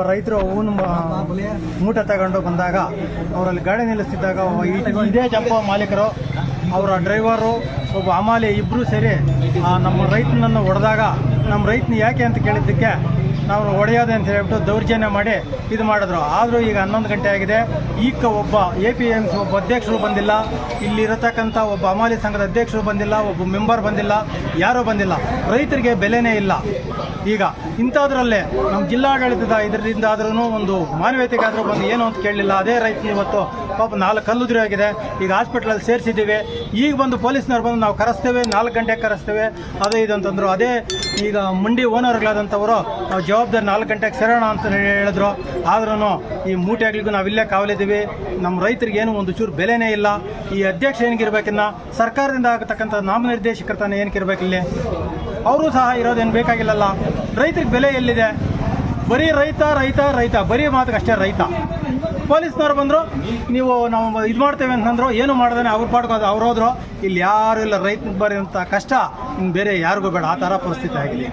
ರೈತರು ಹೂವಿನ ಮೂಟ ತಗೊಂಡು ಬಂದಾಗ ಅವರಲ್ಲಿ ಗಾಡಿ ನಿಲ್ಲಿಸ್ತಿದ್ದಾಗ ಇದೇ ಜಂಪ ಮಾಲೀಕರು ಅವರ ಡ್ರೈವರು ಒಬ್ಬ ಹಮಾಲಿ ಇಬ್ಬರು ಸೇರಿ ನಮ್ಮ ರೈತನನ್ನು ಹೊಡೆದಾಗ ನಮ್ಮ ರೈತನ ಯಾಕೆ ಅಂತ ಕೇಳಿದ್ದಕ್ಕೆ ನಾವು ಹೊಡೆಯೋದೆ ಅಂತ ಹೇಳ್ಬಿಟ್ಟು ದೌರ್ಜನ್ಯ ಮಾಡಿ ಇದು ಮಾಡಿದ್ರು. ಆದರೂ ಈಗ 11 ಗಂಟೆ ಆಗಿದೆ. ಈಗ ಒಬ್ಬ APMC ಒಬ್ಬ ಅಧ್ಯಕ್ಷರು ಬಂದಿಲ್ಲ, ಇಲ್ಲಿರತಕ್ಕಂಥ ಒಬ್ಬ ಹಮಾಲಿ ಸಂಘದ ಅಧ್ಯಕ್ಷರು ಬಂದಿಲ್ಲ, ಒಬ್ಬ ಮೆಂಬರ್ ಬಂದಿಲ್ಲ, ಯಾರೂ ಬಂದಿಲ್ಲ. ರೈತರಿಗೆ ಬೆಲೆನೇ ಇಲ್ಲ. ಈಗ ಇಂಥದ್ರಲ್ಲೇ ನಮ್ಮ ಜಿಲ್ಲಾಡಳಿತದ ಇದರಿಂದ ಆದ್ರೂ ಒಂದು ಮಾನವೀಯತೆಗಾದರೂ ಬಂದು ಏನು ಅಂತ ಕೇಳಲಿಲ್ಲ. ಅದೇ ರೈತನ ಇವತ್ತು ಪಾಪ 4 ಕಲ್ಲುದುರಿ ಆಗಿದೆ. ಈಗ ಹಾಸ್ಪಿಟ್ಲಲ್ಲಿ ಸೇರಿಸಿದ್ದೀವಿ. ಈಗ ಬಂದು ಪೊಲೀಸ್ನವ್ರು ಬಂದು ನಾವು ಕರೆಸ್ತೇವೆ, 4 ಗಂಟೆಗೆ ಕರೆಸ್ತೇವೆ, ಅದು ಇದು ಅಂತಂದರು. ಅದೇ ಈಗ ಮಂಡಿ ಓನರ್ಗಳಾದಂಥವರು ನಾವು ಜವಾಬ್ದಾರಿ 4 ಗಂಟೆಗೆ ಸೇರೋಣ ಅಂತ ಹೇಳಿದ್ರು. ಆದ್ರೂ ಈ ಮೂಟೆಗಳಿಗೂ ನಾವಿಲ್ಲೇ ಕಾವಲಿದ್ದೀವಿ. ನಮ್ಮ ರೈತರಿಗೆ ಏನು ಒಂದು ಚೂರು ಬೆಲೆನೇ ಇಲ್ಲ. ಈ ಅಧ್ಯಕ್ಷ ಏನಿಗಿರ್ಬೇಕಿನ್ನ ಸರ್ಕಾರದಿಂದ ಆಗತಕ್ಕಂಥ ನಾಮನಿರ್ದೇಶಕರ್ತನ ಏನಕ್ಕಿರ್ಬೇಕಿಲ್ಲಿ? ಅವರು ಸಹ ಇರೋದೇನು ಬೇಕಾಗಿಲ್ಲಲ್ಲ. ರೈತರಿಗೆ ಬೆಲೆ ಎಲ್ಲಿದೆ? ಬರೀ ರೈತ ರೈತ ರೈತ, ಬರೀ ಮಾತುಕಷ್ಟೇ ರೈತ. ಪೊಲೀಸ್ನವ್ರು ಬಂದರು, ನೀವು ನಾವು ಇದು ಮಾಡ್ತೇವೆ ಅಂತಂದ್ರು, ಏನು ಮಾಡ್ದೇನೆ ಅವ್ರು ಪಾಡ್ಕೋದು ಅವ್ರು ಹೋದ್ರು. ಇಲ್ಲಿ ಯಾರು ಇಲ್ಲ. ರೈತನಿಗೆ ಬರೋಂಥ ಕಷ್ಟ ಇನ್ನು ಬೇರೆ ಯಾರಿಗೂ ಬೇಡ. ಆ ಥರ ಪರಿಸ್ಥಿತಿ ಆಗಿದೆ.